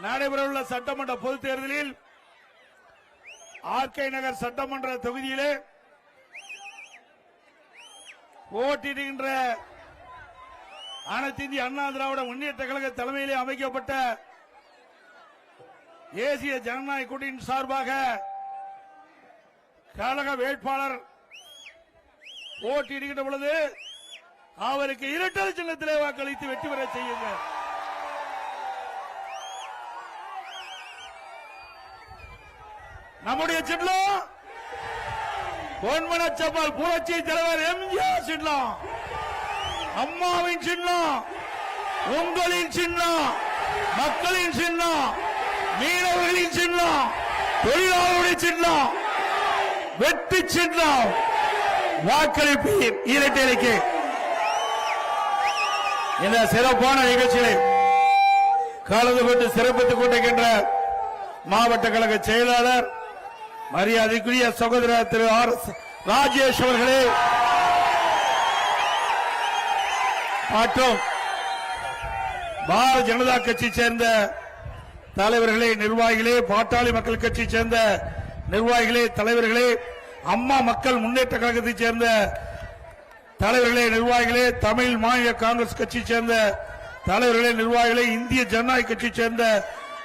நடைபெறவுள்ள சட்டமன்ற பொதுத் தேர்தலில் ஆர்கே நகர் சட்டமன்ற தொகுதியிலே போட்டியிடுகின்ற அனைத்து இந்திய அண்ணா திராவிட முன்னேற்ற கழக தலைமையிலே அமைக்கப்பட்ட தேசிய ஜனநாயக கூட்டணியின் சார்பாக கழக வேட்பாளர் போட்டியிடுகின்ற பொழுது அவருக்கு இரட்டை சின்னத்திலே வாக்களித்து வெற்றி பெற செய்யுங்கள். நம்முடைய சின்னம் பொன்மனச்செம்மல் புரட்சி தலைவர் எம்ஜிஆர் சின்னம், அம்மாவின் சின்னம், உங்களின் சின்னம், மக்களின் சின்னம், மீனவர்களின் சின்னம், தொழிலாளர்களுடைய சின்னம், வெற்றி சின்னம். வாக்களிப்பீர் இரட்டைக்கு. இந்த சிறப்பான நிகழ்ச்சியை கலந்து கொண்டு சிறப்பித்துக் கொண்டிருக்கின்ற மாவட்ட கழக செயலாளர் மரியாதைக்குரிய சகோதரர் திரு ஆர்.எஸ். ராஜேஷ் அவர்களே மற்றும் பாரதிய ஜனதா கட்சி சேர்ந்த தலைவர்களே, நிர்வாகிகளே, பாட்டாளி மக்கள் கட்சி சேர்ந்த நிர்வாகிகளே, தலைவர்களே, அம்மா மக்கள் முன்னேற்ற கழகத்தை சேர்ந்த தலைவர்களே, நிர்வாகிகளே, தமிழ் மாநில காங்கிரஸ் கட்சி சேர்ந்த தலைவர்களே, நிர்வாகிகளே, இந்திய ஜனநாயக கட்சி சேர்ந்த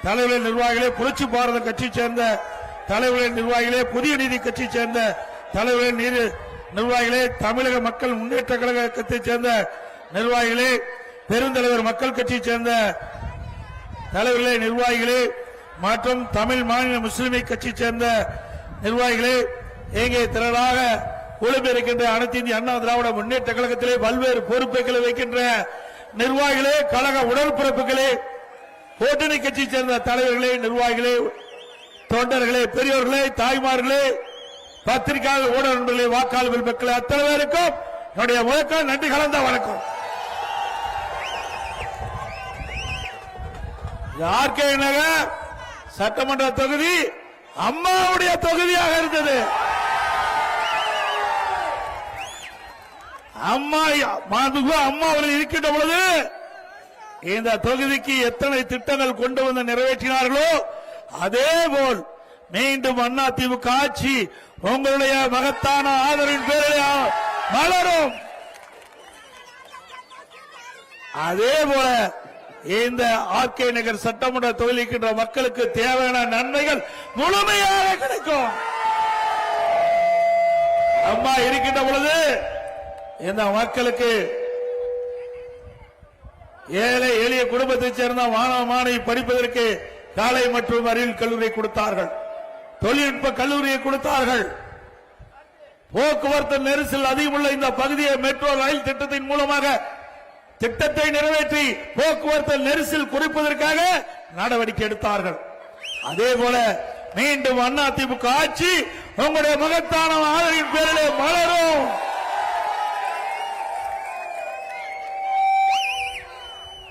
தலைவர்களே, நிர்வாகிகளே, புரட்சி பாரத கட்சி சேர்ந்த தலைவர்களே, நிர்வாகிகளே, புதிய நீதி கட்சி சேர்ந்த தலைவர்களே, நிர்வாகிகளே, தமிழக மக்கள் முன்னேற்ற கழகத்தை சேர்ந்த நிர்வாகிகளே, பெருந்தலைவர் மக்கள் கட்சியை சேர்ந்த தலைவர்களே, நிர்வாகிகளே மற்றும் தமிழ் மாநில முஸ்லிமை கட்சி சேர்ந்த நிர்வாகிகளே, இங்கே திரளாக குழுமிருக்கின்ற அனைத்து இந்திய அண்ணா திராவிட முன்னேற்ற கழகத்திலே பல்வேறு பொறுப்புகளை வைக்கின்ற நிர்வாகிகளே, கழக உடன்பிறப்புகளே, கூட்டணி கட்சி சேர்ந்த தலைவர்களே, நிர்வாகிகளே, தொண்டர்களே, பெரியோர்களே, தாய்மார்களே, பத்திரிகையாளர், ஊடக நண்பர்களே, வாக்காளர்கள் மக்களே, அத்தனை பேருக்கும் என்னுடைய முழக்கம் நன்றி கலந்த வணக்கம். ஆர்கே நகர் சட்டமன்ற தொகுதி அம்மாவுடைய தொகுதியாக இருந்தது. அம்மா அவர்கள் இருக்கின்ற பொழுது இந்த தொகுதிக்கு எத்தனை திட்டங்கள் கொண்டு வந்து நிறைவேற்றினார்களோ அதே போல் மீண்டும் அதிமுக ஆட்சி உங்களுடைய மகத்தான ஆதரவின் பேரில் மலரும். அதே போல இந்த ஆர்கே நகர் சட்டமன்ற தொகுதிக்கின்ற மக்களுக்கு தேவையான நன்மைகள் முழுமையாக கிடைக்கும். அம்மா இருக்கின்ற பொழுது இந்த மக்களுக்கு ஏழை எளிய குடும்பத்தைச் சேர்ந்த மாணவ மாணவி படிப்பதற்கு காலை மற்றும் அறிவியல் கல்லூரியை கொடுத்தார்கள், தொழில்நுட்ப கல்லூரியை கொடுத்தார்கள். போக்குவரத்து நெரிசல் அதிகமுள்ள இந்த பகுதியை மெட்ரோ ரயில் திட்டத்தின் மூலமாக திட்டத்தை நிறைவேற்றி போக்குவரத்து நெரிசல் குறைப்பதற்காக நடவடிக்கை எடுத்தார்கள். அதே போல மீண்டும் அதிமுக ஆட்சி உங்களுடைய மகத்தான ஆதரவின் பேரிலே மலரும்.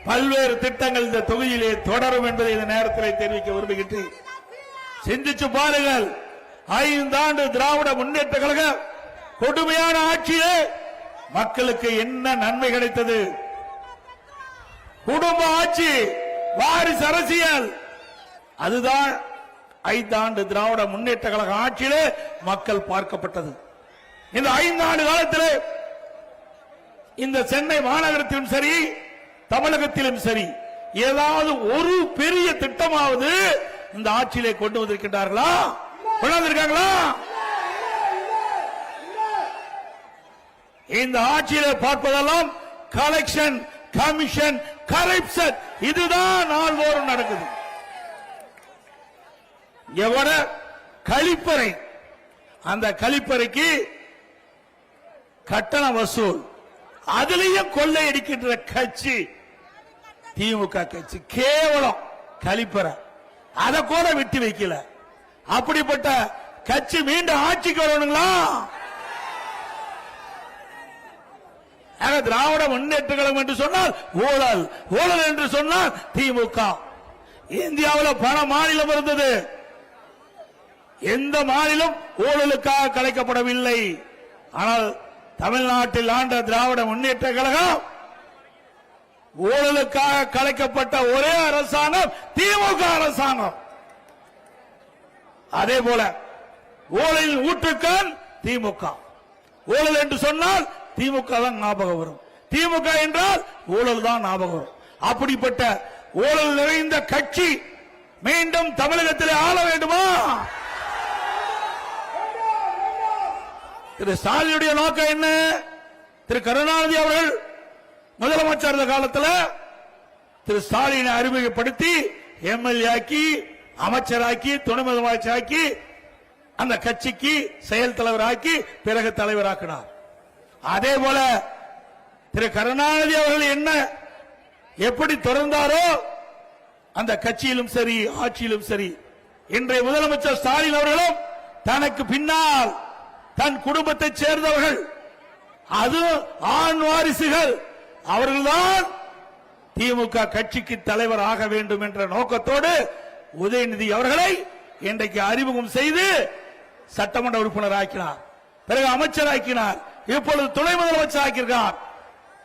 பல்வேறு திட்டங்கள் இந்த தொகுதியிலே தொடரும் என்பதை இந்த நேரத்தில் தெரிவிக்க விரும்புகின்றேன். சிந்திச்சு பாருங்கள், 5 ஆண்டு திராவிட முன்னேற்ற கழக கொடுமையான ஆட்சியே மக்களுக்கு என்ன நன்மை கிடைத்தது? குடும்ப ஆட்சி, வாரிசு அரசியல், அதுதான் 5 ஆண்டு திராவிட முன்னேற்ற கழக ஆட்சியிலே மக்கள் பார்க்கப்பட்டது. இந்த 5 ஆண்டு காலத்திலே இந்த சென்னை மாநகரத்திலும் சரி, தமிழகத்திலும் சரி, ஏதாவது ஒரு பெரிய திட்டமாவது இந்த ஆட்சியிலே கொண்டு வந்திருக்கின்றார்களா? கொண்டாந்திருக்காங்களா? இந்த ஆட்சியிலே பார்ப்பதெல்லாம் கலெக்ஷன், கமிஷன், கரப்ஷன், இதுதான் நாள்தோறும் நடக்குது. எவட கழிப்பறை, அந்த கழிப்பறைக்கு கட்டண வசூல், அதிலையும் கொள்ளையடிக்கின்ற கட்சி திமுக கட்சி. கேவலம் கழிப்பறை, அதை கூட விட்டு வைக்கல. அப்படிப்பட்ட கட்சி மீண்டும் ஆட்சிக்கு வரணுங்களா? திராவிட முன்னேற்ற கழகம் என்று சொன்னால் ஊழல், ஊழல் என்று சொன்னால் திமுக. இந்தியாவில் பல மாநிலம் இருந்தது, எந்த மாநிலம் ஊழலுக்காக கலைக்கப்படவில்லை. ஆனால் தமிழ்நாட்டில் ஆண்ட திராவிட முன்னேற்ற கழகம் ஊழலுக்காக கலைக்கப்பட்ட ஒரே அரசாங்கம் திமுக அரசாங்கம். அதே போல ஊழலின் ஊற்றுக்கண் திமுக. ஊழல் என்று சொன்னால் திமுக தான் ஞாபகம் வரும். திமுக என்றால் ஊழல் தான் ஞாபகம் வரும். அப்படிப்பட்ட ஊழல் நிறைந்த கட்சி மீண்டும் தமிழகத்தில் ஆள வேண்டுமா? திரு ஸ்டாலினுடைய நோக்கம் என்ன? திரு கருணாநிதி அவர்கள் முதலமைச்சர் இருந்த காலத்தில் திரு ஸ்டாலினை அறிமுகப்படுத்தி எம்எல்ஏ ஆக்கி, அமைச்சராக்கி, துணை முதலமைச்சராக்கி, அந்த கட்சிக்கு செயல் தலைவராக்கி, பிறகு தலைவராக்கினார். அதே போல திரு கருணாநிதி அவர்கள் என்ன எப்படி தொடர்ந்தாரோ அந்த கட்சியிலும் சரி, ஆட்சியிலும் சரி, இன்றைய முதலமைச்சர் ஸ்டாலின் அவர்களும் தனக்கு பின்னால் தன் குடும்பத்தை சேர்ந்தவர்கள், அது ஆண் வாரிசுகள், அவர்கள்தான் திமுக கட்சிக்கு தலைவர் ஆக வேண்டும் என்ற நோக்கத்தோடு உதயநிதி அவர்களை இன்றைக்கு அறிமுகம் செய்து சட்டமன்ற உறுப்பினர் ஆக்கினார். பிறகு அமைச்சர் ஆக்கினார். இப்பொழுது துணை முதலமைச்சர் ஆக்கியிருக்கிறார்.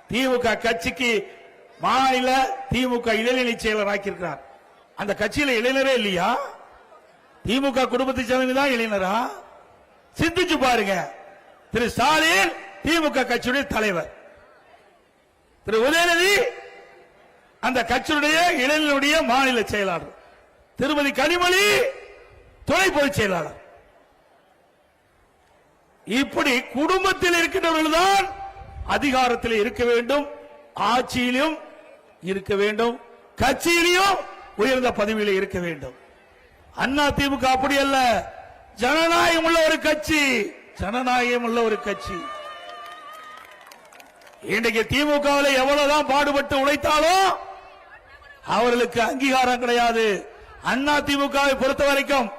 திமுக கட்சிக்கு மாநில திமுக இளைஞரணி செயலர் ஆக்கியிருக்கிறார். அந்த கட்சியில இளைஞரே இல்லையா? திமுக குடும்பத்தை சேர்ந்ததான் இளைஞரா? சிந்திச்சு பாருங்க. திரு ஸ்டாலின் திமுக கட்சியுடைய தலைவர், திரு உதயநிதி அந்த கட்சியுடைய இளைஞருடைய மாநில செயலாளர், திருமதி கனிமொழி துணை பொதுச் செயலாளர். இப்படி குடும்பத்தில் இருக்கின்றவர்கள் தான் அதிகாரத்தில் இருக்க வேண்டும், ஆட்சியிலும் இருக்க வேண்டும், கட்சியிலும் உயர்ந்த பதவியில் இருக்க வேண்டும். அண்ணா திமுக அப்படி அல்ல, ஜனநாயகம் உள்ள ஒரு கட்சி, ஜனநாயகம் உள்ள ஒரு கட்சி. இன்றைக்கு திமுகவில் எவ்வளவுதான் பாடுபட்டு உழைத்தாலும் அவர்களுக்கு அங்கீகாரம் கிடையாது. அண்ணா திமுகவை பொறுத்த வரைக்கும்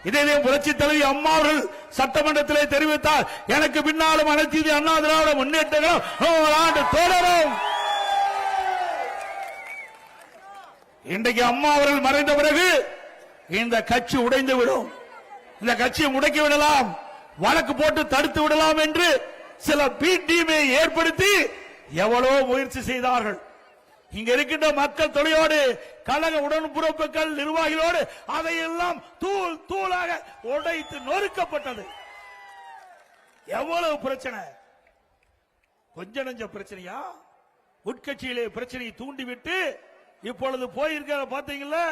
இதே புரட்சி தலைவி அம்மா அவர்கள் சட்டமன்றத்திலே தெரிவித்தார், எனக்கு பின்னாலும் அனைத்து இந்திய அண்ணா திராவிட முன்னேற்றங்களும் 100 ஆண்டு தொடரும். இன்றைக்கு அம்மா அவர்கள் மறைந்த பிறகு இந்த கட்சி உடைந்து விடும், இந்த கட்சியை முடக்கி விடலாம், வழக்கு போட்டு தடுத்து விடலாம் என்று சில பி டீமை ஏற்படுத்தி எவ்வளவு முயற்சி செய்தார்கள். இங்க இருக்கின்ற மக்கள் தொகையோடு, கழக உடன்பிறப்புகள், நிர்வாகிகளோடு அதையெல்லாம் தூள் தூளாக உடைத்து நொறுக்கப்பட்டது. எவ்வளவு பிரச்சனை, கொஞ்ச நெஞ்ச பிரச்சனையா? உட்கட்சியிலே பிரச்சனையை தூண்டிவிட்டு இப்பொழுது போயிருக்க பாத்தீங்களா,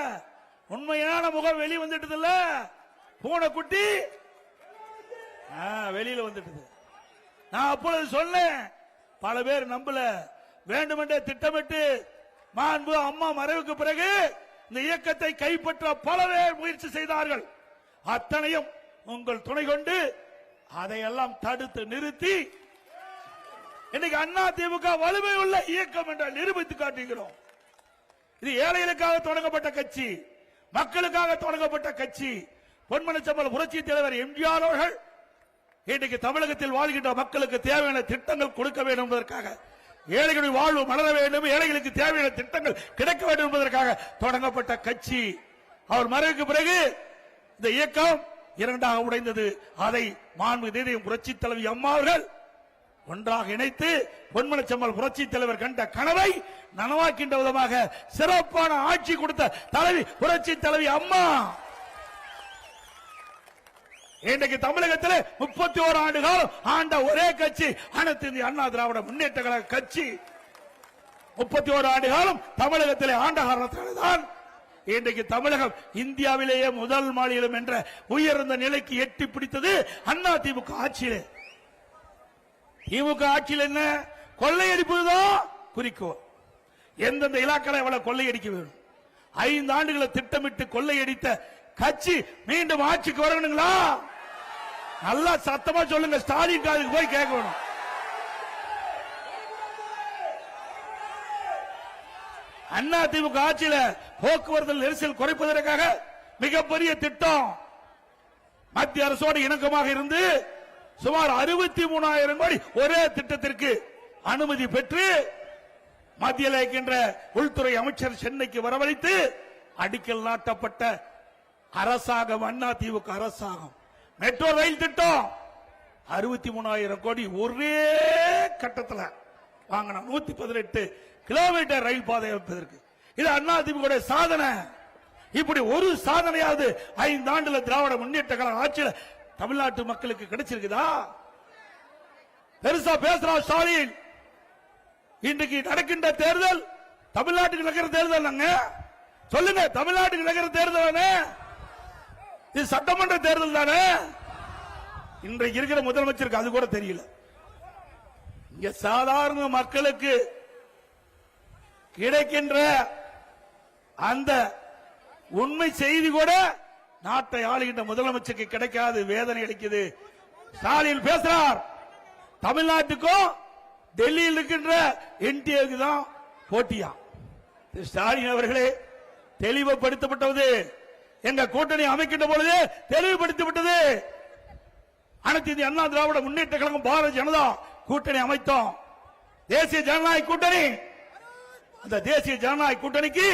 உண்மையான முகம் வெளியே வந்துட்டது இல்ல, பூனைக்குட்டி வெளியில வந்துட்டது. நான் அப்பொழுது சொன்னேன், பல பேர் நம்பல, வேண்டுமென்றே திட்டமிட்டு மாண்பு அம்மா மறைவுக்கு பிறகு இந்த இயக்கத்தை கைப்பற்ற பல பேர் முயற்சி செய்தார்கள். அத்தனையும் உங்கள் துணை கொண்டு அதையெல்லாம் தடுத்து நிறுத்தி இன்னைக்கு அண்ணா திமுக வலிமை உள்ள இயக்கம் என்று நிரூபித்து காட்டுகிறோம். இது ஏழைகளுக்காக தொடங்கப்பட்ட கட்சி, மக்களுக்காக தொடங்கப்பட்ட கட்சி. பொன்மனச்சம்பல் புரட்சி தலைவர் எம்ஜிஆர் அவர்கள் இன்றைக்கு தமிழகத்தில் வாழ்கின்ற மக்களுக்கு தேவையான திட்டங்கள் கொடுக்க வேண்டும் என்பதற்காக, ஏழைகளின் வாழ்வு மலர வேண்டும், ஏழைகளுக்கு தேவையான திட்டங்கள் கிடைக்க வேண்டும் என்பதற்காக தொடங்கப்பட்ட கட்சி. அவர் மறைவுக்கு பிறகு இந்த இயக்கம் இரண்டாக உடைந்தது. அதை மாண்புமிகு புரட்சி தலைவி அம்மா அவர்கள் ஒன்றாக இணைத்து பொன்மனச்சம்பல் புரட்சி தலைவர் கண்ட கனவை நனவாக்கின்ற விதமாக சிறப்பான ஆட்சி கொடுத்த தலைவி புரட்சி தலைவி அம்மா. இன்றைக்கு தமிழகத்தில் 31 ஆண்டு காலம் ஆண்ட ஒரே கட்சி அனைத்து இந்திய அண்ணா திராவிட முன்னேற்ற கழக கட்சி. 31 ஆண்டு காலம் தமிழகத்திலே ஆண்ட காரணத்தால்தான் இன்றைக்கு தமிழகம் இந்தியாவிலேயே முதல் மாநிலம் என்ற உயர்ந்த நிலைக்கு எட்டி பிடித்தது அண்ணா திமுக ஆட்சியிலே. திமுக ஆட்சியில் என்ன கொள்ளையடிப்பதுதான் குறிக்கோள். எந்தெந்த இலாக்களை அவளை கொள்ளையடிக்க வேண்டும். 5 ஆண்டுகளை திட்டமிட்டு கொள்ளையடித்த கட்சி மீண்டும் ஆட்சிக்கு வரணுங்களா? நல்லா சத்தமா சொல்லுங்க, ஸ்டாலின் காதுக்கு போய் கேட்கணும். அண்ணா திமுக ஆட்சியில போக்குவரத்து நெரிசல் குறைப்பதற்காக மிகப்பெரிய திட்டம், மத்திய அரசோடு இணக்கமாக இருந்து சுமார் 63,000 கோடி ஒரே திட்டத்திற்கு அனுமதி பெற்று மத்தியில் இருக்கின்ற உள்துறை அமைச்சர் சென்னைக்கு வரவழைத்து அடிக்கல் நாட்டப்பட்ட அரசாங்கம் அண்ணா திமுக அரசாங்கம். மெட்ரோ ரயில் திட்டம் 63,000 கோடி ஒரே கட்டத்தில் வாங்கினோம். 118 கிலோமீட்டர் ரயில் பாதை அமைப்பதற்கு. இது அதிமுக சாதனை. இப்படி ஒரு சாதனையாவது 5 ஆண்டுல திராவிட முன்னேற்ற கழக ஆட்சியில் தமிழ்நாட்டு மக்களுக்கு கிடைச்சிருக்குதா? பெருசா பேசுறான் ஸ்டாலின். இன்றைக்கு நடக்கின்ற தேர்தல் தமிழ்நாட்டுக்கு நடக்கிற தேர்தல் சொல்லுங்க. தமிழ்நாட்டுக்கு நடக்கிற தேர்தல் இது சட்டமன்ற தேர்தல் தானே. இன்றைக்கு இருக்கிற முதலமைச்சருக்கு அது கூட தெரியல. இங்க சாதாரண மக்களுக்கு கிடைக்கின்ற அந்த உண்மை செய்தி கூட நாட்டை ஆளுகின்ற முதலமைச்சருக்கு கிடைக்காது. வேதனை அளிக்குது. ஸ்டாலின் பேசுறார், தமிழ்நாட்டுக்கும் டெல்லியில் இருக்கின்ற என்டிஏக்கு தான் போட்டியா? ஸ்டாலின் அவர்களே, தெளிவுபடுத்தப்பட்டது. எங்க கூட்டணி அமைக்கின்ற பொழுது தெளிவுபடுத்தப்பட்டது. அனைத்து இந்திய அண்ணா திராவிட முன்னேற்ற கழகம் பாரதிய ஜனதா கூட்டணி அமைத்தோம். தேசிய ஜனநாயக கூட்டணி. அந்த தேசிய ஜனநாயக கூட்டணிக்கு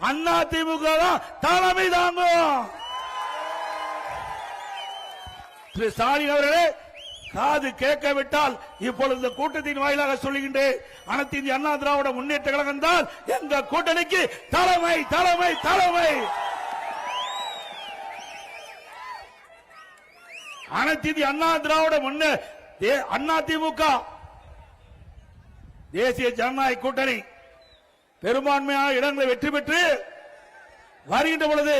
அதிமுக தான் தலைமை தாங்கும். திரு ஸ்டாலின் அவர்களே, காது கேட்கவிட்டால் இப்பொழுது இந்த கூட்டத்தின் வாயிலாக சொல்லுகின்றேன், அனைத்து இந்திய அண்ணா திராவிட முன்னேற்ற கழகம் தான் எங்க கூட்டணிக்கு தலைமை தலைமை தலைமை. அனைத்து இந்திய அண்ணா திராவிட அதிமுக தேசிய ஜனநாயக கூட்டணி பெரும்பான்மையான இடங்களை வெற்றி பெற்று வருகின்ற பொழுது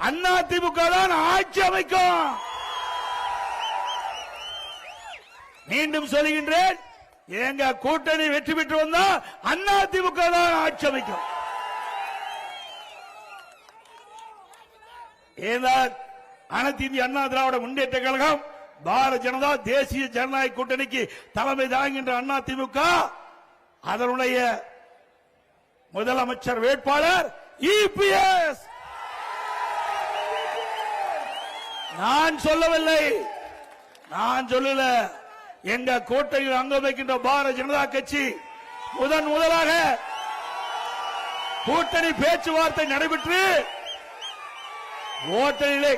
அதிமுக தான் ஆட்சி அமைக்கும். மீண்டும் சொல்லுகின்றேன், எங்க கூட்டணி வெற்றி பெற்று வந்தா அதிமுக தான் ஆட்சி அமைக்கும். அனைத்து இந்திய அண்ணா திராவிட முன்னேற்ற கழகம் பாரதிய ஜனதா தேசிய ஜனநாயக கூட்டணிக்கு தலைமை தாங்குகின்ற அதிமுக அதனுடைய முதலமைச்சர் வேட்பாளர் இபிஎஸ். நான் சொல்லவில்லை, நான் சொல்லல. எங்க கூட்டணியில் அங்கம் வைக்கின்ற பாரதிய ஜனதா கட்சி முதலாக கூட்டணி பேச்சுவார்த்தை நடைபெற்று ஓட்டலிலே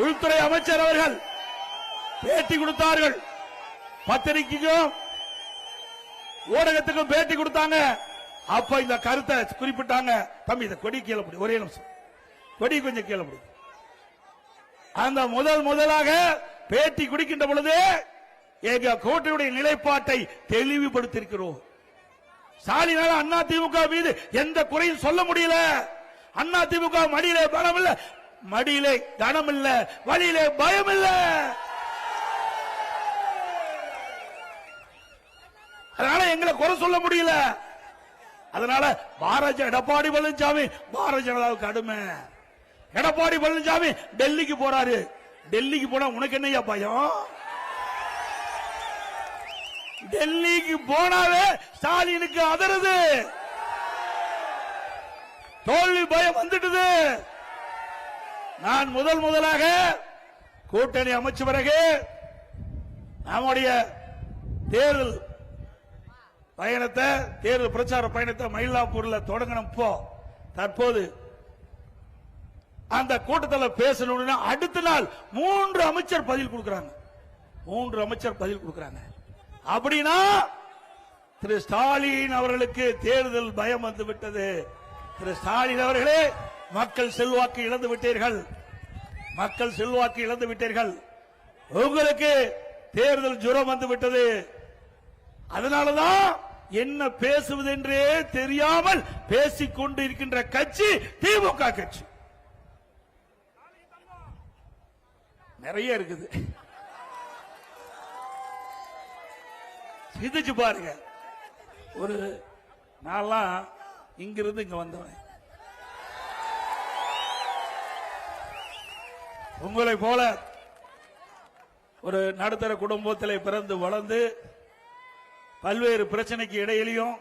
உள்துறை அமைச்சர் அவர்கள் பேட்டி கொடுத்தார்கள். பத்திரிகைக்கும் ஊடகத்துக்கும் பேட்டி கொடுத்தாங்க. அப்ப இந்த கருத்தை குறிப்பிட்டாங்க. தம்பி, இந்த கொடி கீழே ஒரே நிமிஷம், கொடி கொஞ்சம் கீழே. அந்த முதலாக பேட்டி குடிக்கின்ற பொழுது எங்க கூட்டணியுடைய நிலைப்பாட்டை தெளிவுபடுத்தியிருக்கிறோம். ஸ்டாலினால் அதிமுக மீது எந்த குறையும் சொல்ல முடியல. அதிமுக மடியிலே பலம் இல்ல, மடியிலே கனம் இல்ல, வழியிலே பயம் இல்ல. அதனால எங்களை குறை சொல்ல முடியல. அதனால எடப்பாடி பழனிசாமி பாரதிய ஜனதாவுக்கு அடிமை. எடப்பாடி பழனிசாமி டெல்லிக்கு போறாரு. டெல்லிக்கு போனா உனக்கு என்னையா பயம்? டெல்லிக்கு போனாவே ஸ்டாலினுக்கு அதருது, தோல்வி பயம் வந்துடுது. நான் முதலாக கூட்டணி அமைச்ச பிறகு நம்முடைய தேர்தல் பயணத்தை, தேர்தல் பிரச்சார பயணத்தை மயிலாப்பூர்ல தொடங்கணும். தற்போது அந்த கூட்டத்தில் பேசணும்னா அடுத்த நாள் 3 அமைச்சர் பதில் கொடுக்கிறாங்க. 3 அமைச்சர் பதில் கொடுக்கிறாங்க. அப்படின்னா திரு ஸ்டாலின் அவர்களுக்கு தேர்தல் பயம் வந்து விட்டது. திரு ஸ்டாலின் அவர்களே, மக்கள் செல்வாக்கு இழந்து விட்டீர்கள். மக்கள் செல்வாக்கு இழந்து விட்டீர்கள். உங்களுக்கு தேர்தல் ஜுரம் வந்து விட்டது. அதனாலதான் என்ன பேசுவது என்றே தெரியாமல் பேசிக் கொண்டு இருக்கின்ற கட்சி திமுக கட்சி. நிறைய இருக்குது, சிந்திச்சு பாருங்க. ஒரு நான்லாம் இங்கிருந்து இங்க வந்தவன், உங்களை போல ஒரு நடுத்தர குடும்பத்தில் பிறந்து வளர்ந்து பல்வேறு பிரச்சனைக்கு இடையிலையும்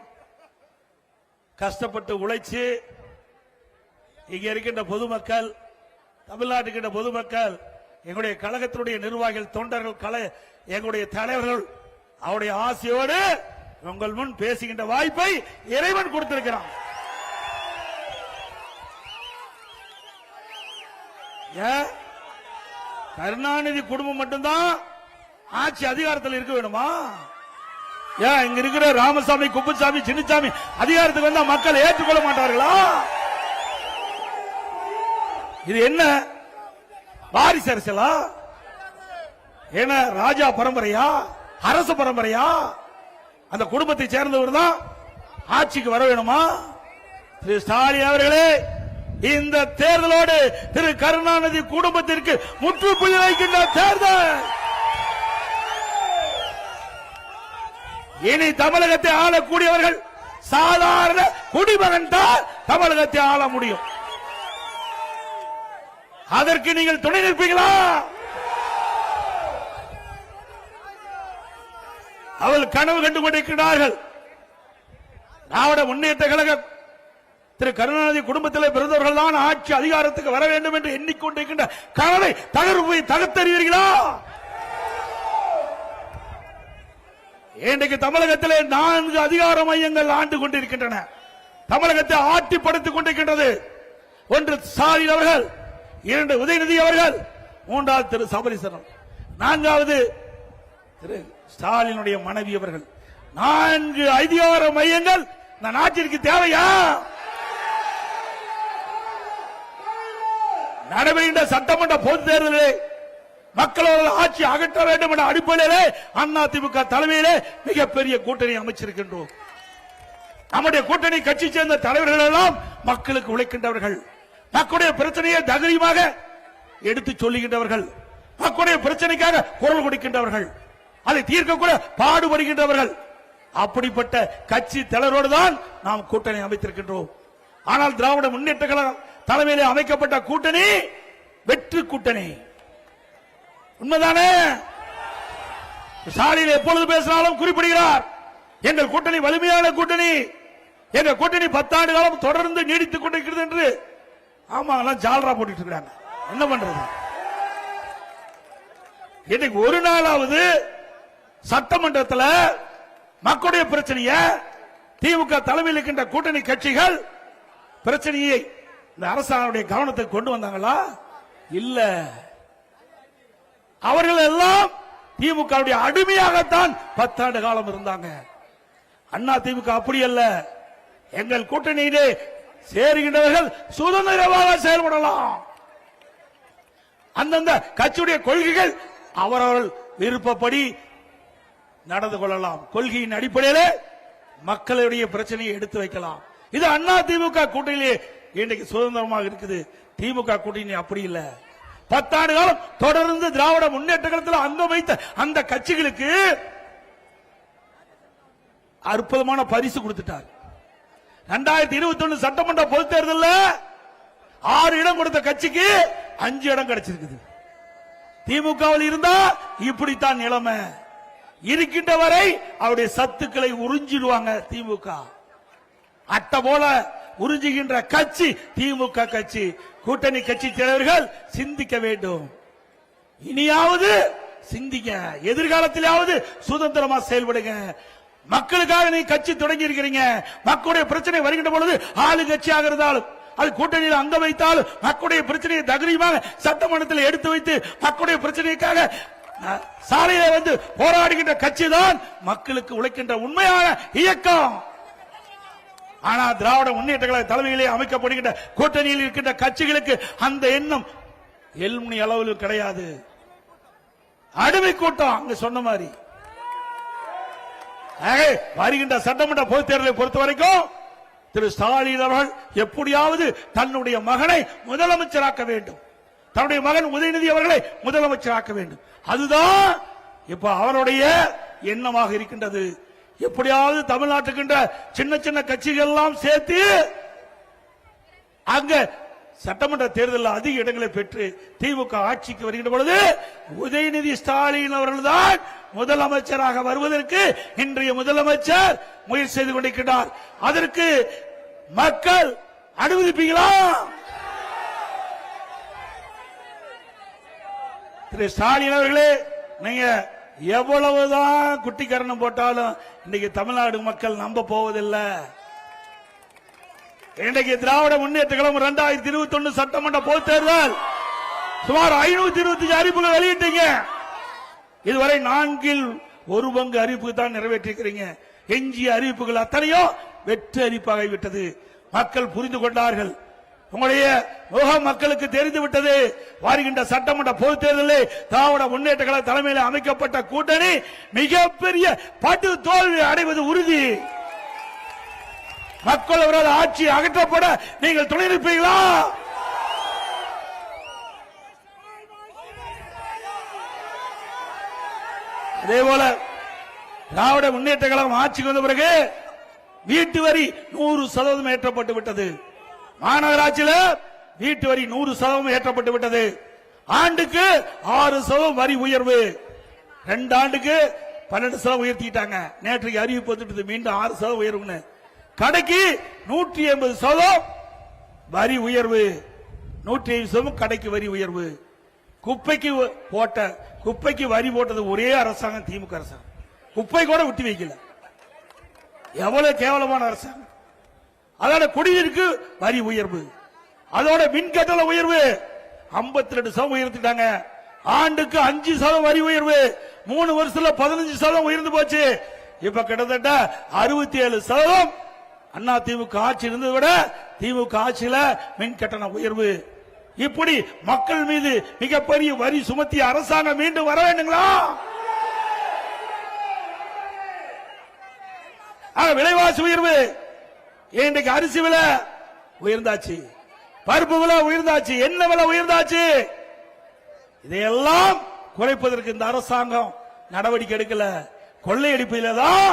கஷ்டப்பட்டு உழைச்சு இங்க இருக்கின்ற பொதுமக்கள், தமிழ்நாட்டுக்கின்ற பொதுமக்கள், எங்களுடைய கழகத்தினுடைய நிர்வாகிகள், தொண்டர்கள், எங்களுடைய தலைவர்கள் அவருடைய ஆசையோடு உங்கள் முன் பேசுகின்ற வாய்ப்பை இறைவன் கொடுத்திருக்கிறான். கருணாநிதி குடும்பம் மட்டும்தான் ஆட்சி அதிகாரத்தில் இருக்க வேணுமா? ஏன் இங்க இருக்கிற ராமசாமி, குப்புசாமி, சின்னசாமி அதிகாரத்துக்கு வந்தா மக்கள் ஏற்றுக்கொள்ள மாட்டார்களா? இது என்ன வாரிசு அரசியலா? என்ன ராஜா பரம்பரையா, அரசு பரம்பரையா? அந்த குடும்பத்தை சேர்ந்தவர் தான் ஆட்சிக்கு வர வேணுமா? திரு ஸ்டாலின் அவர்களே, இந்த தேர்தலோடு திரு கருணாநிதி குடும்பத்திற்கு முற்றுப்புள்ளி வைக்கின்ற தேர்தல். இனி தமிழகத்தை ஆளக்கூடியவர்கள் சாதாரண குடிமகன் தான் தமிழகத்தை ஆள முடியும். அதற்கு நீங்கள் துணை நிற்பீங்களா? அவர்கள் கனவு கண்டு கொண்டிருக்கிறார்கள். திராவிட முன்னேற்ற கழகம் திரு கருணாநிதி குடும்பத்தில் பிறந்தவர்கள் தான் ஆட்சி அதிகாரத்துக்கு வர வேண்டும் என்று எண்ணிக்கொண்டிருக்கின்ற கனவை தகர்த்தெறிவீர்களா? இன்றைக்கு தமிழகத்திலே 4 அதிகார மையங்கள் ஆண்டு கொண்டிருக்கின்றன. தமிழகத்தை ஆட்டிப்படுத்திக் கொண்டிருக்கின்றது. ஒன்று ஸ்டாலின் அவர்கள், 2 உதயநிதி அவர்கள், 3வது திரு சபரீசன், 4வது திரு ஸ்டாலினுடைய மனைவி அவர்கள். 4 அதிகார மையங்கள் இந்த நாட்டிற்கு தேவையா? நடைபெறுகின்ற சட்டமன்ற பொதுத் தேர்தலில் மக்களோட ஆட்சி அகற்ற வேண்டும் என்ற அடிப்படையிலே அதிமுக தலைமையிலே மிகப்பெரிய கூட்டணி அமைச்சிருக்கின்றோம். நம்முடைய கூட்டணி கட்சி சேர்ந்த தலைவர்கள் எல்லாம் மக்களுக்கு உழைக்கின்றவர்கள், மக்களுடைய பிரச்சனையை தைரியமாக எடுத்து சொல்லுகின்றவர்கள், மக்களுடைய பிரச்சனைக்காக குரல் கொடுக்கின்றவர்கள், அதை தீர்க்க கூட பாடுபடுகின்றவர்கள். அப்படிப்பட்ட கட்சி தலைவரோடு தான் நாம் கூட்டணி அமைத்திருக்கின்றோம். ஆனால் திராவிட முன்னேற்ற கழகம் தலைமையிலே அமைக்கப்பட்ட கூட்டணி வெற்றி கூட்டணி. உண்மைதானே? ஸ்டாலின் எப்பொழுது பேசினாலும் குறிப்பிடுகிறார், எங்கள் கூட்டணி வலிமையான கூட்டணி, எங்கள் கூட்டணி 10 ஆண்டு காலம் தொடர்ந்து நீடித்துக் கொண்டிருக்கிறது என்று. ஆமா, எல்லாம் ஜால்ரா போட்டுட்டு இருக்காங்க. என்ன பண்றது? இன்னைக்கு ஒரு நாளாவது சட்டமன்றத்தில் மக்களுடைய பிரச்சனைய திமுக தலைமையில் இருக்கின்ற கூட்டணி கட்சிகள் பிரச்சனையை இந்த அரசாங்கத்துடைய கவனத்துக்கு கொண்டு வந்தாங்களா? இல்ல. அவர்கள் எல்லாம் திமுக அடிமையாகத்தான் 10 ஆண்டு காலம் இருந்தாங்க. அண்ணா திமுக அப்படி அல்ல. எங்கள் கூட்டணியிலே சேருகின்றவர்கள் சுதந்திரமாக செயல்படலாம். அந்தந்த கட்சியுடைய கொள்கைகள் அவரவர்கள் விருப்பப்படி நடந்து கொள்ளலாம். கொள்கையின் அடிப்படையில் மக்களுடைய பிரச்சனையை எடுத்து வைக்கலாம். இது அண்ணா திமுக கூட்டணியிலே இன்றைக்கு சுதந்திரமாக இருக்குது. திமுக கூட்டணி அப்படி இல்ல. 10 ஆண்டு காலம் தொடர்ந்து திராவிட முன்னேற்ற கழகத்தில் அங்கம் வைத்த அந்த கட்சிகளுக்கு அற்புதமான பரிசு கொடுத்துட்டார். 2021 சட்டமன்ற பொதுத் தேர்தலில் 6 இடம் கொடுத்த கட்சிக்கு 5 இடம் கிடைச்சிருக்குது. திமுகவில் இருந்தா இப்படித்தான் நிலைமை. இருக்கின்ற வரை அவருடைய சத்துக்களை உறிஞ்சிடுவாங்க திமுக. அட்டை போல உறிஞ்சுகின்ற கட்சி திமுக கட்சி. கூட்டணி கட்சி தலைவர்கள் சிந்திக்க வேண்டும். இனியாவது சிந்திக்க, எதிர்காலத்திலாவது சுதந்திரமா செயல்படுங்க. மக்களுக்காக நீ கட்சி தொடங்கி இருக்கிறீங்க. மக்களுடைய பிரச்சனை வருகின்ற பொழுது ஆளுங்கட்சியாக இருந்தாலும் அது கூட்டணியில் அங்க வைத்தாலும் மக்களுடைய பிரச்சனையை தைரியமாக சட்டமன்றத்தில் எடுத்து வைத்து மக்களுடைய பிரச்சனைக்காக சாலையில வந்து போராடுகின்ற கட்சி தான் மக்களுக்கு உழைக்கின்ற உண்மையான இயக்கம். ஆனா திராவிட முன்னேற்ற கழக தலைமையிலே அமைக்கப்படுகின்ற கூட்டணியில் இருக்கின்ற கட்சிகளுக்கு அந்த எண்ணம் எல்முனி அளவில் கிடையாது. அடிமை கூட்டம் அங்க சொன்ன மாதிரி. வருகின்ற சட்டமன்ற பொதுத் தேர்தலை பொறுத்த வரைக்கும் திரு ஸ்டாலின் அவர்கள் எப்படியாவது தன்னுடைய மகனை முதலமைச்சராக்க வேண்டும். தன்னுடைய மகன் உதயநிதி அவர்களை முதலமைச்சராக்க வேண்டும். அதுதான் இப்ப அவருடைய எண்ணமாக இருக்கின்றது. எப்படியாவது தமிழ்நாட்டுக்கின்ற சின்ன சின்ன கட்சிகள் எல்லாம் சேர்த்து அங்க சட்டமன்ற தேர்தலில் அதிக இடங்களை பெற்று திமுக ஆட்சிக்கு வருகின்ற பொழுது உதயநிதி ஸ்டாலின் அவர்கள் தான் முதலமைச்சராக வருவதற்கு இன்றைய முதலமைச்சர் முயற்சி செய்து கொண்டிருக்கிறார். அதற்கு மக்கள் அனுமதிப்பீங்களா? திரு ஸ்டாலின் அவர்களே, நீங்க எவ்வளவுதான் குட்டிக்கரணம் போட்டாலும் இன்னைக்கு தமிழ்நாடு மக்கள் நம்ப போவதில்லை. இன்றைக்கு திராவிட முன்னேற்ற கழகம் 2021 சட்டமன்ற பொதுத் தேர்தல் சுமார் 525 அறிவிப்புகள் வெளியிட்டீங்க. இதுவரை 4 ஒரு பங்கு அறிவிப்பு தான் நிறைவேற்றிருக்கிறீங்க. எஞ்சிய அறிவிப்புகள் அத்தனையோ வெற்றி அறிவிப்பாகிவிட்டது. மக்கள் புரிந்து கொண்டார்கள். உங்களுடைய முகம் மக்களுக்கு தெரிந்து விட்டது. வருகின்ற சட்டமன்ற பொதுத் தேர்தலில் திராவிட முன்னேற்ற கழக தலைமையில் அமைக்கப்பட்ட கூட்டணி மிகப்பெரிய படு தோல்வி அடைவது உறுதி. மக்கள் அவரது ஆட்சி அகற்றப்பட நீங்கள் துணை நிற்பீர்களா? அதேபோல திராவிட முன்னேற்ற கழகம் ஆட்சிக்கு வந்த பிறகு வீட்டு வரி 100% ஏற்றப்பட்டு விட்டது. மாநகராட்சியில் வீட்டு வரி 100% ஏற்றப்பட்டு விட்டது. ஆண்டுக்கு 6% வரி உயர்வு, 2 ஆண்டுக்கு 12% உயர்த்திட்டாங்க. நேற்றைக்கு அறிவிப்பு வந்துட்டு மீண்டும் 6% உயர்வுன்னு. கடைக்கு 180% வரி உயர்வு, 150% கடைக்கு வரி உயர்வு. குப்பைக்கு வரி போட்டது ஒரே அரசாங்கம் திமுக அரசாங்கம். குப்பை கூட விட்டு வைக்கல. எவ்வளவு கேவலமான அரசாங்கம். அதோட குடிநீருக்கு வரி உயர்வு, அதோட மின் கட்டண உயர்வு 52% உயர்த்திட்டாங்க. ஆண்டுக்கு 5% வரி உயர்வு, 3 வருஷத்துல 15% உயர்ந்து போச்சு. இப்ப கிட்டத்தட்ட 67% அண்ணா திமுக ஆட்சி இருந்ததை விட திமுக ஆட்சியில மின் கட்டண உயர்வு. இப்படி மக்கள் மீது மிகப்பெரிய வரி சுமத்திய அரசாங்கம் மீண்டும் வர வேண்டுங்களா? விலைவாசி உயர்வு, இன்றைக்கு அரிசி விலை உயர்ந்தாச்சு, பருப்பு விலை உயர்ந்தாச்சு, எண்ணெய் விலை உயர்ந்தாச்சு. இதையெல்லாம் குறைப்பதற்கு இந்த அரசாங்கம் நடவடிக்கை எடுக்கல. கொள்ளையடிப்பில தான்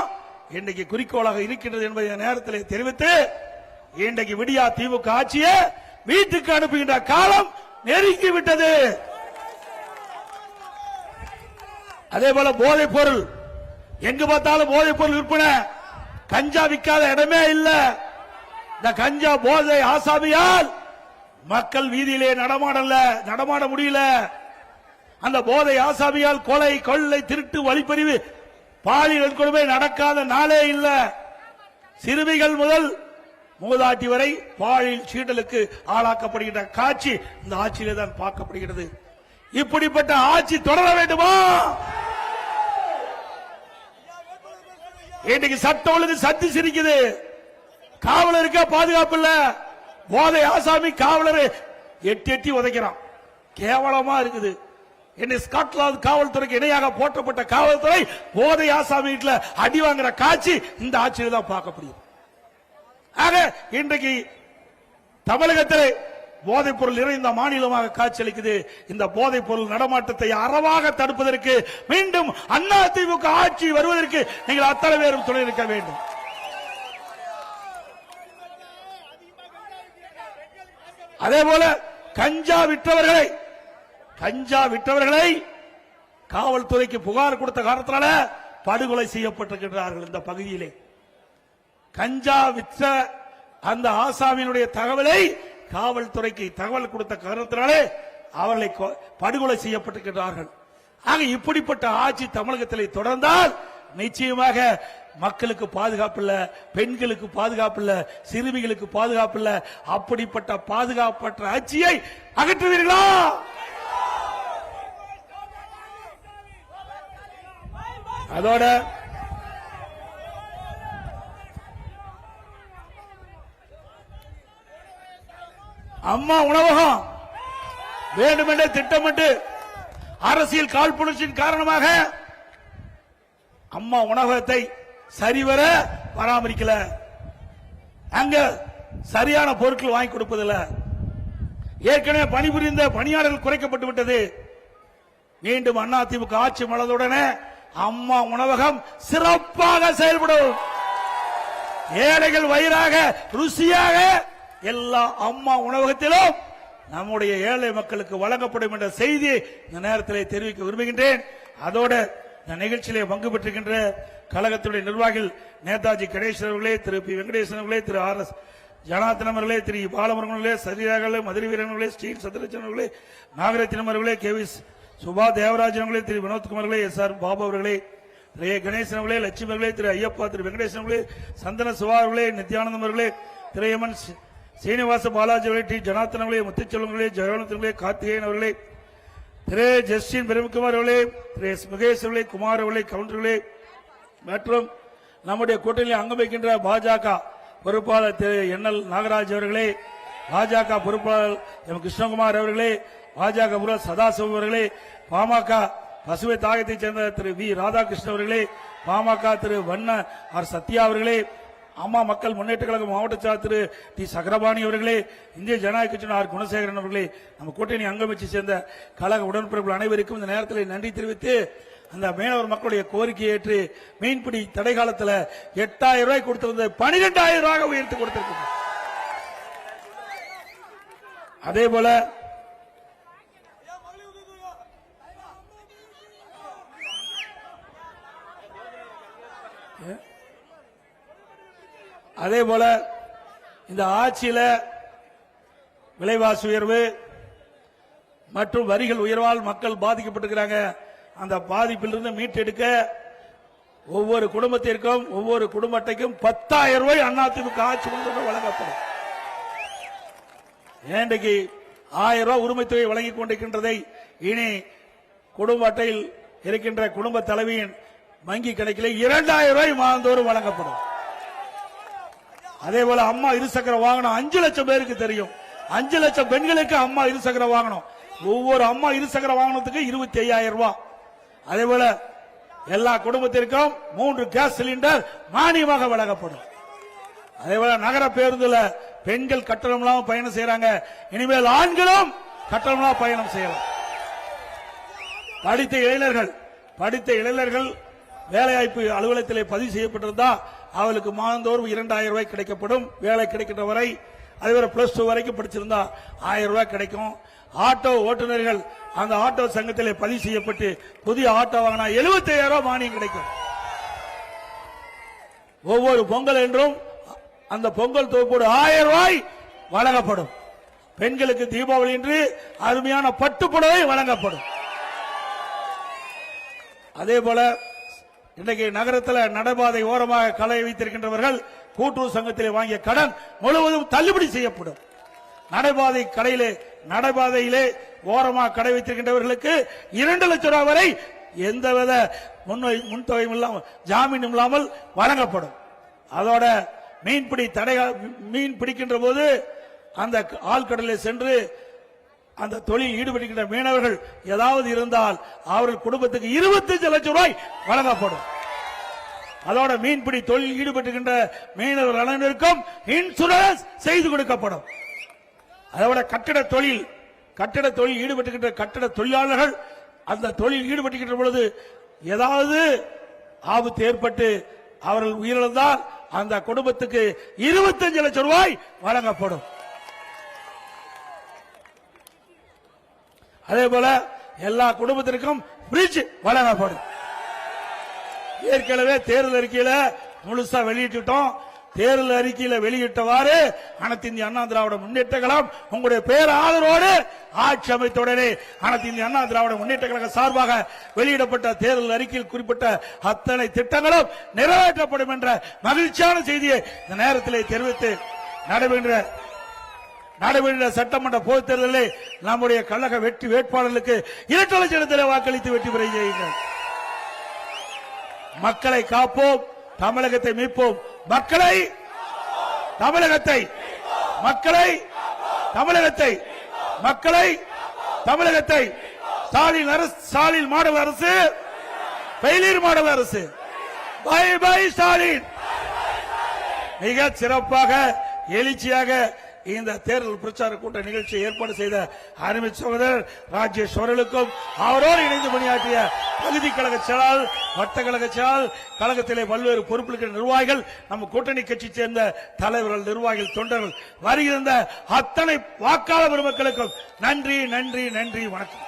இன்றைக்கு குறிக்கோளாக இருக்கின்றது என்பதை நேரத்தில் தெரிவித்து, இன்றைக்கு விடியா திமுக ஆட்சியை வீட்டுக்கு அனுப்புகின்ற காலம் நெருங்கிவிட்டது. அதே போல போதைப் பொருள், எங்கு பார்த்தாலும் போதைப் பொருள் விற்பனை. கஞ்சா விற்காத இடமே இல்ல. இந்த கஞ்சா போதை ஆசாமியால் மக்கள் வீதியிலே நடமாட முடியல. அந்த போதை ஆசாமியால் கொலை, கொள்ளை, திருட்டு, வழிப்பறிவு, பாலியல் கொடுமை நடக்காத நாளே இல்ல. சிறுமிகள் முதல் மூதாட்டி வரை பாலியல் சீண்டலுக்கு ஆளாக்கப்படுகின்ற காட்சி இந்த ஆட்சியிலே தான் பார்க்கப்படுகிறது. இப்படிப்பட்ட ஆட்சி தொடர வேண்டுமா? இன்றைக்கு சட்டம் ஒழுங்கு சத்தி சிரிக்குது. காவலருக்கு பாதுகாப்பு இல்ல. போதை ஆசாமி காவலர் எட்டி உதைக்கிறான். கேவலமா இருக்குது. ஸ்காட்லாந்து காவல்துறைக்கு இணையாக போற்றப்பட்ட காவல்துறை போதை ஆசாமி வீட்டில் அடி வாங்குற காட்சி இந்த ஆட்சியில் தான் பார்க்கப்படுகிறது. ஆக இன்றைக்கு தமிழகத்தில் போதைப் பொருள் நிறைந்த மாநிலமாக காட்சியளிக்குது. இந்த போதைப் பொருள் நடமாட்டத்தை அறவாக தடுப்பதற்கு மீண்டும் அண்ணா திமுக ஆட்சி வருவதற்கு நீங்கள் அத்தனை பேரும் துணை நிற்க வேண்டும். அதே போல கஞ்சா விற்றவர்களை காவல்துறைக்கு புகார் கொடுத்த காரணத்தினால படுகொலை செய்யப்பட்டிருக்கிறார்கள். இந்த பகுதியிலே கஞ்சா விற்ற அந்த ஆசாமியினுடைய தகவலை காவல்துறைக்கு தகவல் கொடுத்த காரணத்தினாலே அவர்களை படுகொலை செய்யப்பட்டிருக்கிறார்கள். ஆக இப்படிப்பட்ட ஆட்சி தமிழகத்தில் தொடர்ந்தால் நிச்சயமாக மக்களுக்கு பாதுகாப்பு இல்ல, பெண்களுக்கு பாதுகாப்பு இல்ல, சிறுமிகளுக்கு பாதுகாப்பு இல்ல. அப்படிப்பட்ட பாதுகாப்பற்ற ஆட்சியை அகற்றுவீர்களா? அதோட அம்மா உணவகம் வேண்டுமென்றே திட்டமிட்டு அரசியல் காழ்ப்புணர்ச்சியின் காரணமாக அம்மா உணவகத்தை சரிவர பராமரிக்கல. அங்க சரியான பொருட்கள் வாங்கி கொடுப்பதில்லை. ஏற்கனவே பணிபுரிந்த பணியாளர்கள் குறைக்கப்பட்டு விட்டது. மீண்டும் அதிமுக ஆட்சி மலர்ந்தவுடனே அம்மா உணவகம் சிறப்பாக செயல்படும். ஏழைகள் வயிறாக ருசியாக எல்லா அம்மா உணவகத்திலும் நம்முடைய ஏழை மக்களுக்கு வழங்கப்படும் என்ற செய்தியை இந்த நேரத்தில் தெரிவிக்க விரும்புகின்றேன். அதோடு இந்த நிகழ்ச்சியிலே பங்கு பெற்றிருக்கின்ற கழகத்துடைய நிர்வாகிகள் நேதாஜி கணேசன் அவர்களே, திரு பி வெங்கடேசன் அவர்களே, திரு RS ஜனார்த்தனம் அவர்களே, திரு பாலமுருகன் அவர்களே, சரியாகலே, மதுரை வீரன் அவர்களே, ஸ்ரீ சத்யரட்சன் அவர்களே, நாகரத்தினம் அவர்களே, KV சுபா தேவராஜன் அவர்களே, திரு வினோத்குமார் அவர்களே, SR பாபு அவர்களே, திரு கணேசன் அவர்களே, லட்சுமி அவர்களே, திரு ஐயப்பா, திரு வெங்கடேசன் அவர்களே, சந்தன சிவா அவர்களே, நித்யானந்தம் அவர்களே, திரு எமன் சீனிவாச பாலாஜி அவர்களே, டி ஜனார்த்தன் அவர்களே, முத்துச்செல்வங்களே, ஜெயவனத்தன் அவர்களே, கார்த்திகேயன் அவர்களே, திரு ஜஸ்டின் பிரேம்குமார் அவர்களே, திரு எஸ் முகேஷ் அவர்களே, குமார் அவர்களே, கவுண்டர்களே மற்றும் நம்முடைய கூட்டணியில் அங்கம் வைக்கின்ற பாஜக பொறுப்பாளர் திரு என்எல் நாகராஜ் அவர்களே, பாஜக பொறுப்பாளர் எம் கிருஷ்ணகுமார் அவர்களே, பாஜக பொருளாளர் சதாசிவம் அவர்களே, பாமக பசுமை தாயத்தைச் சேர்ந்த திரு வி ராதாகிருஷ்ணன் அவர்களே, பாமக திரு வண்ண ஆர் சத்யா அவர்களே, அம்மா மக்கள் முன்னேற்ற கழக மாவட்ட செயலாளர் திரு டி சக்கரபாணி அவர்களே, இந்திய ஜனநாயக கட்சியின் ஆர் குணசேகரன் அவர்களே, நம்ம கூட்டணி அங்கமைச்சு சேர்ந்த கழக உடன்பிறப்புகள் அனைவருக்கும் இந்த நேரத்தில் நன்றி தெரிவித்து, அந்த மீனவர் மக்களுடைய கோரிக்கையை ஏற்று மீன்பிடி தடை காலத்தில் 8000 ரூபாய் கொடுத்திருந்த 12,000 ரூபாய் உயர்த்தி கொடுத்திருக்கிறது. அதே போல இந்த ஆட்சியில விலைவாசி உயர்வு மற்றும் வரிகள் உயர்வால் மக்கள் பாதிக்கப்பட்டிருக்கிறாங்க. அந்த பாதிப்பிலிருந்து மீட்டெடுக்க ஒவ்வொரு குடும்பத்திற்கும் ஒவ்வொரு குடும்ப அட்டைக்கும் 10,000 ரூபாய் அதிமுக ஆட்சி வழங்கப்படும். இன்றைக்கு 1000 ரூபாய் உரிமை தொகை வழங்கிக் கொண்டிருக்கின்றதை இனி குடும்ப அட்டையில் இருக்கின்ற குடும்ப தலைவியின் வங்கி கணக்கில் 2,000 ரூபாய் மாதந்தோறும் வழங்கப்படும். அதே போல அம்மா இருசக்கர வாகனம் 5 லட்சம் பேருக்கு தெரியும். 5 லட்சம் பெண்களுக்கு அம்மா இருசக்கர வாகனம். ஒவ்வொரு அம்மா இருசக்கர வாகனத்துக்கு 25,000 ரூபாய். அதே போல எல்லா குடும்பத்திற்கும் 3 கேஸ் சிலிண்டர் மானியமாக வழங்கப்படும். அதே போல நகர பேருந்துல பெண்கள் கட்டணம் இல்லாமல் பயணம் செய்யறாங்க. இனிமேல் ஆண்களும் கட்டணம் இல்லாமல் பயணம் செய்யலாம். படித்த இளைஞர்கள் வேலைவாய்ப்பு அலுவலகத்திலே பதிவு செய்யப்பட்டிருந்தா அவளுக்கு மாதந்தோறும் 2,000 ரூபாய் கிடைக்கப்படும். வேலை கிடைக்கின்ற வரை, அதேபோல +2 வரைக்கும் படிச்சிருந்தா 1000 ரூபாய் கிடைக்கும். ஆட்டோ ஓட்டுநர்கள் அந்த ஆட்டோ சங்கத்திலே பதிவு செய்யப்பட்டு புதிய ஆட்டோ வாங்கினா 75,000 ரூபாய் மானியம் கிடைக்கும். ஒவ்வொரு பொங்கல் என்றும் அந்த பொங்கல் தொகுப்போடு 1000 ரூபாய் வழங்கப்படும். பெண்களுக்கு தீபாவளி என்று அருமையான பட்டு புடவை வழங்கப்படும். அதே போல இன்றைக்கு நகரத்தில் நடைபாதை ஓரமாக கடை வைத்திருக்கின்றவர்கள் கூட்டுறவு சங்கத்திலே வாங்கிய கடன் முழுவதும் தள்ளுபடி செய்யப்படும். நடைபாதையிலே ஓரமாக கடை வைத்திருக்கின்றவர்களுக்கு 2 லட்சம் ரூபாய் வரை எந்தவித முன்தொகையும் இல்லாமல் ஜாமீனும் இல்லாமல் வழங்கப்படும். அதோட மீன் பிடிக்கின்ற போது அந்த ஆழ்கடலில் சென்று அந்த தொழில் ஈடுபடுகின்ற மீனவர்கள் ஏதாவது இருந்தால் அவர்கள் குடும்பத்துக்கு 25 லட்சம் ரூபாய் வழங்கப்படும். அதோட மீன்பிடி தொழில் ஈடுபட்டுகின்ற மீனவர் அனைவருக்கும் இன்சூரன்ஸ் செய்து கொடுக்கப்படும். அதோட கட்டிட தொழில் ஈடுபட்டுகின்ற கட்டிட தொழிலாளர்கள் அந்த தொழில் ஈடுபட்டுகின்ற பொழுது ஏதாவது ஆபத்து ஏற்பட்டு அவர்கள் உயிரிழந்தால் அந்த குடும்பத்துக்கு 25 லட்சம் ரூபாய் வழங்கப்படும். அதே போல எல்லா குடும்பத்திற்கும் பிரிட்ஜ் வழங்கப்படும். ஏற்கனவே தேர்தல் அறிக்கையில முழுசா வெளியிட்டோம். தேர்தல் அறிக்கையில வெளியிட்டவாறு அனைத்து இந்திய அண்ணா திராவிட முன்னேற்ற கழகம் உங்களுடைய பேர் ஆதரவோடு ஆட்சி அமைத்தவுடனே அனைத்து இந்திய அண்ணா திராவிட முன்னேற்ற கழக சார்பாக வெளியிடப்பட்ட தேர்தல் அறிக்கையில் குறிப்பிட்ட அத்தனை திட்டங்களும் நிறைவேற்றப்படும் என்ற மகிழ்ச்சியான செய்தியை இந்த நேரத்தில் தெரிவித்து நடைபெறுகின்ற சட்டமன்ற பொதுத் தேர்தலில் நம்முடைய கழக வெற்றி வேட்பாளர்களுக்கு 2 லட்சத்தில் வாக்களித்து வெற்றி பெற செய்யுங்கள். மக்களை காப்போம், தமிழகத்தை மீட்போம். தமிழகத்தை ஸ்டாலின் மாடல் அரசு, ஃபெயிலியர் மாடல் அரசு. Bye bye Stalin. மிக சிறப்பாக எழுச்சியாக இந்த தேர்தல் பிரச்சார கூட்ட நிகழ்ச்சியை ஏற்பாடு செய்த அருமை சகோதரர் ராஜேஷ் அவர்களுக்கும் அவரோடு இணைந்து பணியாற்றிய பகுதி கழக செயலாளர், வட்ட கழக செயலாளர், கழகத்திலே பல்வேறு பொறுப்பில் நிர்வாகிகள், நம்ம கூட்டணி கட்சி சேர்ந்த தலைவர்கள், நிர்வாகிகள், தொண்டர்கள், வருகின்ற அத்தனை வாக்காளர் பெருமக்களுக்கும் நன்றி. வணக்கம்.